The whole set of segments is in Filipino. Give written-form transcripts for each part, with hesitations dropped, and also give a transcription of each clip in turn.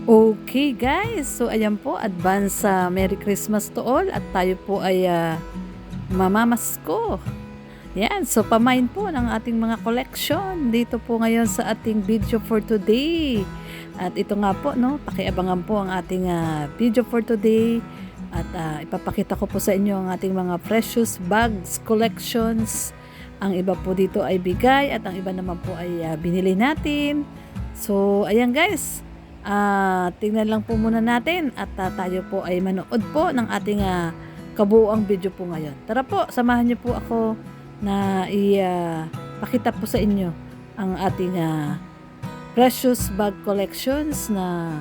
Okay guys, so ayan po, advance Merry Christmas to all at tayo po ay mamamasko. Yan, so pamain po ng ating mga collection dito po ngayon sa ating video for today. At ito nga po, no, pakiabangan po ang ating video for today. At ipapakita ko po sa inyo ang ating mga precious bags collections. Ang iba po dito ay bigay at ang iba naman po ay binili natin. So, ayan guys. Tingnan lang po muna natin at tayo po ay manood po ng ating kabuuang video po ngayon. Tara po, samahan niyo po ako na pakita po sa inyo ang ating precious bag collections na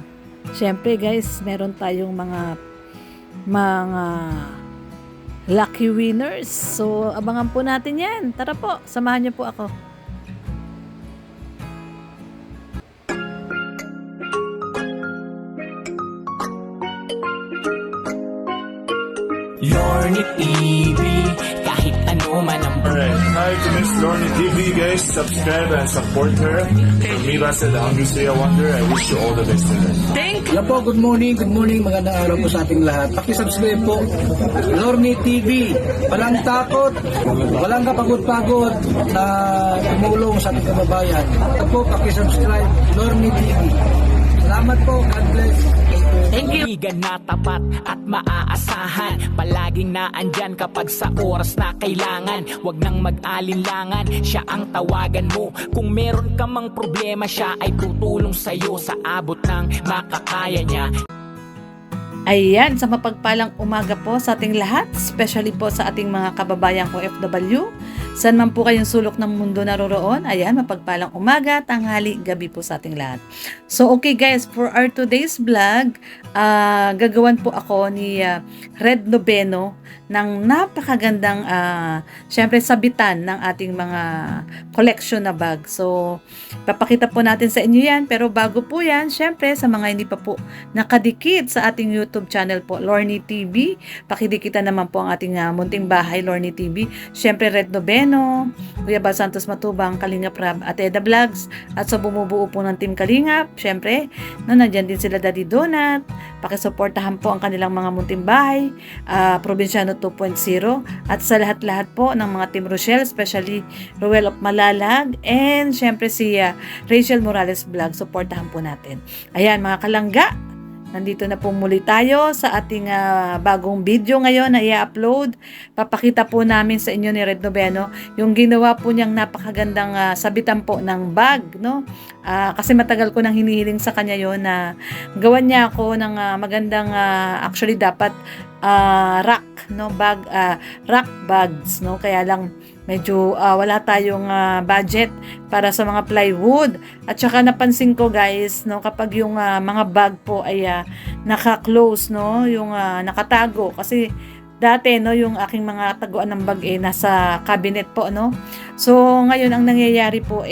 syempre guys, meron tayong mga lucky winners. So, abangan po natin yan. Tara po, samahan niyo po ako. Lorny TV, kahit ano man ang Alright, hi to Miss Lorny TV guys, subscribe and support her. From me, Basa, the Hungry Saya Wonder, I wish you all the best in life. Yan po, good morning, magandang araw po sa ating lahat. Pakisubscribe po, Lorny TV. Walang takot, walang kapagod-pagod na tumulong sa ating kababayan. At po, pakisubscribe, Lorny TV. Salamat po, God bless. kaibigan na tapat at maaasahan. Palaging naandyan kapag sa oras na kailangan. Huwag nang mag-alinlangan, siya ang tawagan mo. Kung meron ka mang problema, siya ay tutulong sa'yo sa abot ng makakaya niya. Ayan, sa mapagpalang umaga po sa ating lahat, especially po sa ating mga kababayang OFW. Saan man po kayong sulok ng mundo naroroon, ayan, mapagpalang umaga, tanghali, gabi po sa ating lahat. So, okay guys, for our today's vlog, gagawan po ako ni Red Noveno ng napakagandang, syempre, sabitan ng ating mga collection na bag. So, papakita po natin sa inyo yan, pero bago po yan, syempre, sa mga hindi pa po nakadikit sa ating YouTube channel po, Lorny TV, pakidikitan naman po ang ating munting bahay, Lorny TV. Syempre, Red Noveno, Kuya Bal Santos Matubang, Kalingap Rab, at Eda Vlogs, at sa bumubuo po ng Team Kalingap, syempre, no, nandyan din sila Daddy Donut, pakisuportahan po ang kanilang mga munting bahay, Provinciano 2.0, at sa lahat-lahat po ng mga Team Rochelle, especially Ruel of Malalag, and syempre si Rachel Morales Vlog, supportahan po natin. Ayan mga kalangga, nandito na po muli tayo sa ating bagong video ngayon na i-upload. Papakita po namin sa inyo ni Red Noveno yung ginawa po niyang napakagandang sabitan po ng bag, no? Kasi matagal ko nang hinihiling sa kanya yon na gawan niya ako ng magandang actually dapat rack, no, bag, rack bags, no, kaya lang medyo wala tayong budget para sa mga plywood. At saka napansin ko guys, no, kapag yung mga bag po ay naka-close, no, yung nakatago, kasi dati, no, yung aking mga taguan ng bag nasa cabinet po, no. So ngayon ang nangyayari po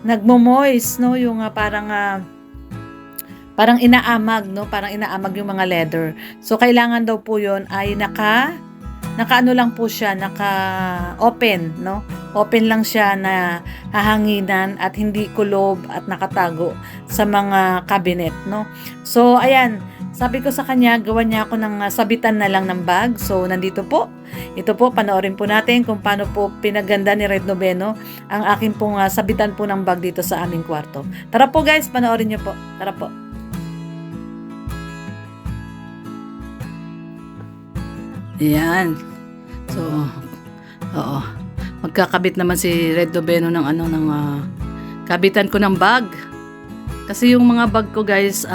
nagmo-moist, no, yung parang inaamag, no? Parang inaamag yung mga leather. So, kailangan daw po yun ay naka-ano lang po siya, naka-open, no? Open lang siya na hahanginan at hindi kulob at nakatago sa mga cabinet, no? So, ayan. Sabi ko sa kanya, gawan niya ako ng sabitan na lang ng bag. So, nandito po. Ito po, panoorin po natin kung paano po pinaganda ni Red Noveno ang aking pong sabitan po ng bag dito sa aming kwarto. Tara po guys, panoorin niyo po. Tara po. Ayan. So, oo. Magkakabit naman si Red Noveno ng kabitan ko ng bag. Kasi yung mga bag ko guys,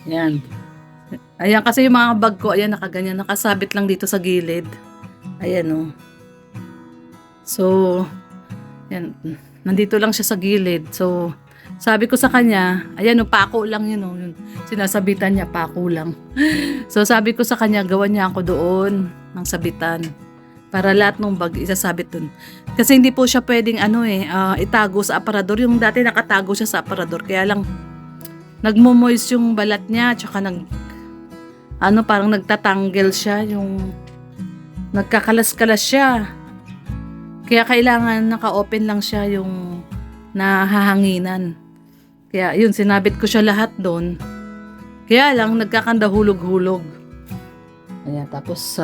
ayan. Ayan, kasi yung mga bag ko, ayan, nakaganyan, nakasabit lang dito sa gilid. Ayan, oh. So, yan, nandito lang siya sa gilid. So, sabi ko sa kanya, ayan, no, pako lang yun, no, yun. Sinasabitan niya, pako lang. So, sabi ko sa kanya, gawan niya ako doon ng sabitan para lahat ng bag isasabit doon. Kasi hindi po siya pwedeng itago sa aparador. Yung dati nakatago siya sa aparador, kaya lang nagmo-moist yung balat niya, tsaka parang nagtatanggel siya, yung nagkakalas-kalas siya. Kaya kailangan naka-open lang siya yung nahahanginan. Kaya yun, sinabit ko siya lahat doon. Kaya lang, nagkakandahulog-hulog. Ayan, tapos,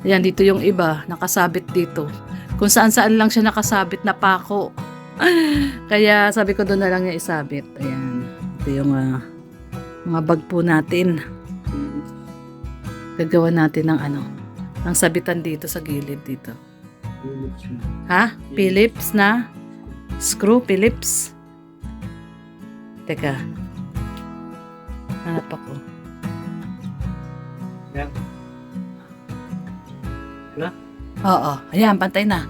ayan, dito yung iba, nakasabit dito. Kung saan-saan lang siya nakasabit na pako. Kaya sabi ko doon na lang niya isabit. Ayan, ito yung mga bag po natin. Gagawa natin ng ng sabitan dito sa gilid dito. Ha? Phillips na? Screw? Phillips? Teka. Hanap ako. Yan. Na? Oo. Ayan, pantay na.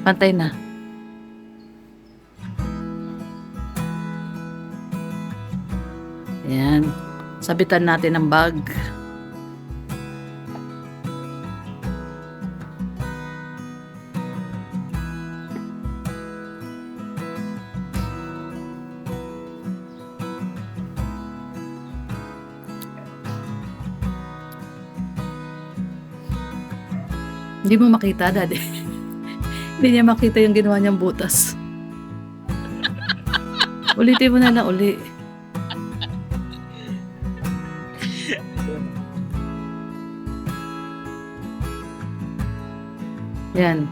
Pantay na. Ayan. Sabitan natin ang bag. Hindi mo makita, Daddy. Hindi niya makita yung ginawa niyang butas. Ulitin mo na uli. Yan.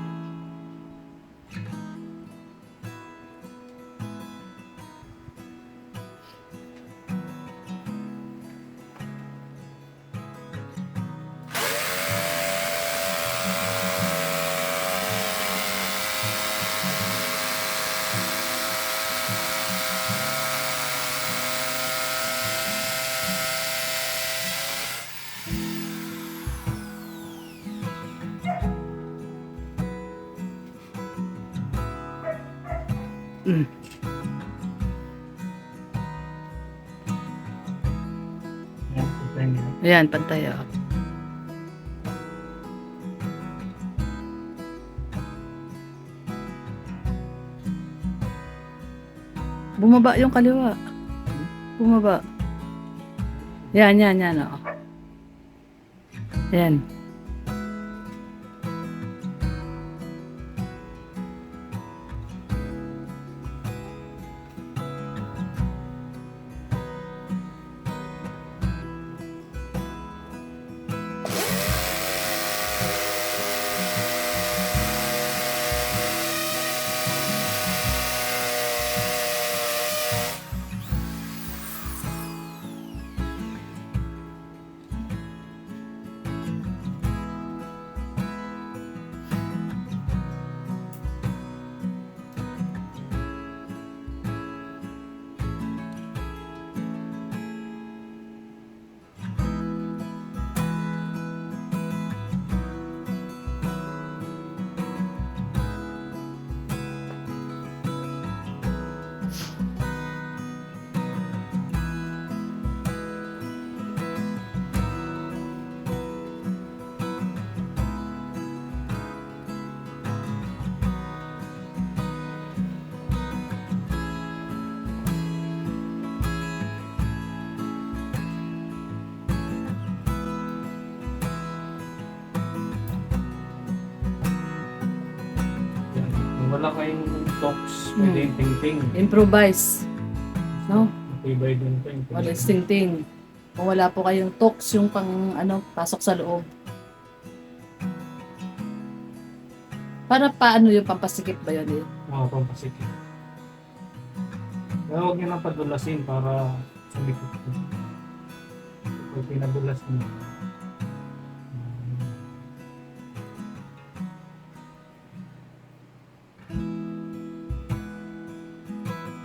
Mm. Yan, pantay niya. Ayan, pantay. Oh. Bumaba yung kaliwa. Bumaba. Yan. Oh. Yan. Kung wala kayong talks, pwede yung ting-ting. Improvise. No? Matibay din ito yung Wala ting-ting. Kung wala po kayong talks, yung pang pasok sa loob. Para paano yung pampasikip ba yun? Oo, pampasikip. Kaya huwag nyo nang padulasin para sa likod ko. Pag pinadulas nyo.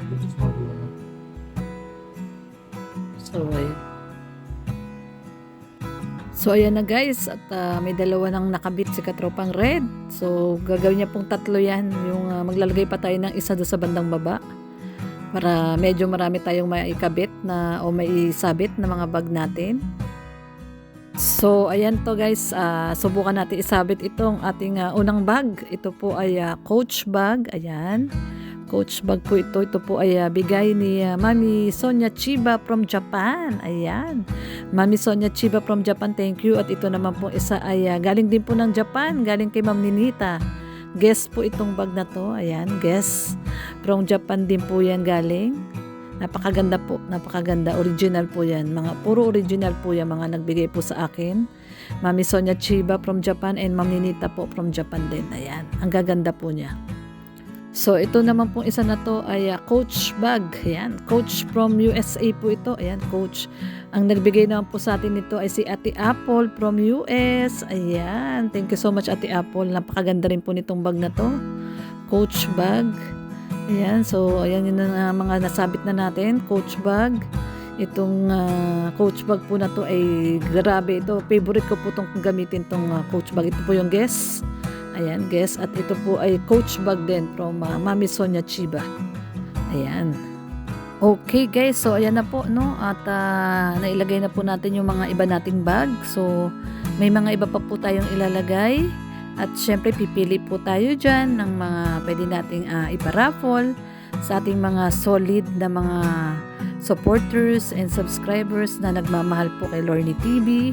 Bilis magulo. So, ayan na guys. At may dalawa nang nakabit si Katropang Red. So, gagawin niya pong tatlo yan. Yung maglalagay pa tayo ng isa doon sa bandang baba. Para medyo marami tayong maikabit na o maisabit na mga bag natin. So, ayan to guys. Subukan natin isabit itong ating unang bag. Ito po ay Coach bag. Ayan. Coach bag po ito. Ito po ay bigay ni Mami Sonia Chiba from Japan. Ayan. Mami Sonia Chiba from Japan, thank you. At ito naman po isa ay galing din po ng Japan. Galing kay Ma'am Ninita. Guess po itong bag na to. Ayan, guess. From Japan din po yan galing. Napakaganda po. Napakaganda. Original po yan. Puro original po yan. Mga nagbigay po sa akin. Mami Sonia Chiba from Japan and Ma'am Ninita po from Japan din. Ayan. Ang gaganda po niya. So, ito naman pong isa na to ay Coach bag. Ayan, Coach from USA po ito. Ayan, Coach. Ang nagbigay naman po sa atin nito ay si Ate Apple from US. Ayan, thank you so much Ate Apple. Napakaganda rin po nitong bag na to. Coach bag. Ayan, so ayan yun na mga nasabit na natin. Coach bag. Itong Coach bag po na to ay grabe ito. Favorite ko po itong gamitin itong Coach bag. Ito po yung Guess. Ayan, Guess. At ito po ay Coach bag din from Mami Sonia Chiba. Ayan. Okay guys, so ayan na po, no? At nailagay na po natin yung mga iba nating bag. So, may mga iba pa po tayong ilalagay. At syempre, pipili po tayo dyan ng mga pwede nating iparaffle sa ating mga solid na mga supporters and subscribers na nagmamahal po kay Lorny TV.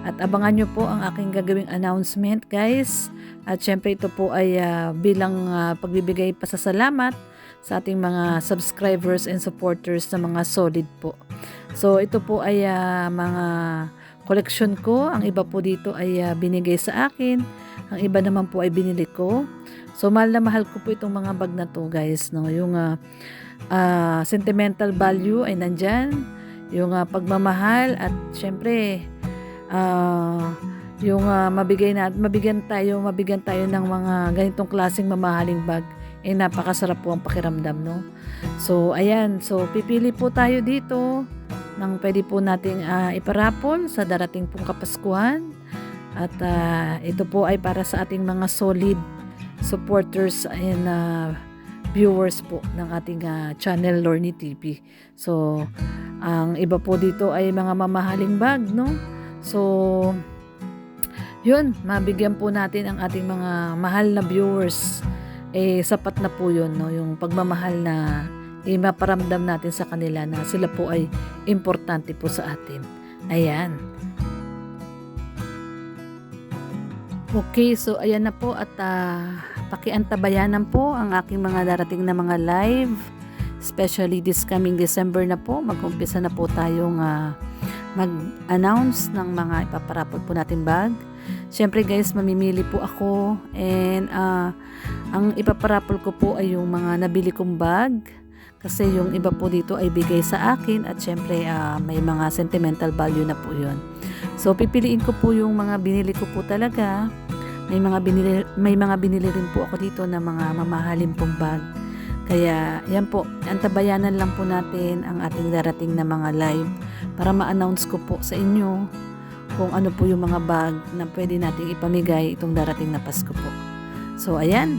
At abangan nyo po ang aking gagawing announcement guys. At syempre ito po ay bilang pagbibigay pasasalamat sa ating mga subscribers and supporters na mga solid po. So ito po ay mga collection ko. Ang iba po dito ay binigay sa akin. Ang iba naman po ay binili ko. So mahal na mahal ko po itong mga bag na to guys. No? Yung sentimental value ay nandyan. Yung pagmamahal at syempre yung mabigyan tayo ng mga ganitong klaseng mamahaling bag, napakasarap po ang pakiramdam, no? So ayan, so pipili po tayo dito ng pwede po nating iparapol sa darating pong Kapaskuhan. At ito po ay para sa ating mga solid supporters and viewers po ng ating channel Lorny TV. So ang iba po dito ay mga mamahaling bag, no? So, yun, mabigyan po natin ang ating mga mahal na viewers. Sapat na po yun, no? Yung pagmamahal na maparamdam natin sa kanila na sila po ay importante po sa atin. Ayan. Okay, so ayan na po at pakiantabayanan po ang aking mga darating na mga live. Especially this coming December na po, mag-umpisa na po tayong mag-announce ng mga ipaparapol po natin bag. Siyempre guys, mamimili po ako and ang ipaparapol ko po ay yung mga nabili kong bag kasi yung iba po dito ay bigay sa akin at siyempre may mga sentimental value na po yun. So pipiliin ko po yung mga binili ko po talaga. May mga binili rin po ako dito na mga mamahalin pong bag. Kaya yan po, antabayanan lang po natin ang ating darating na mga live para ma-announce ko po sa inyo kung ano po yung mga bag na pwede nating ipamigay itong darating na Pasko po. So ayan,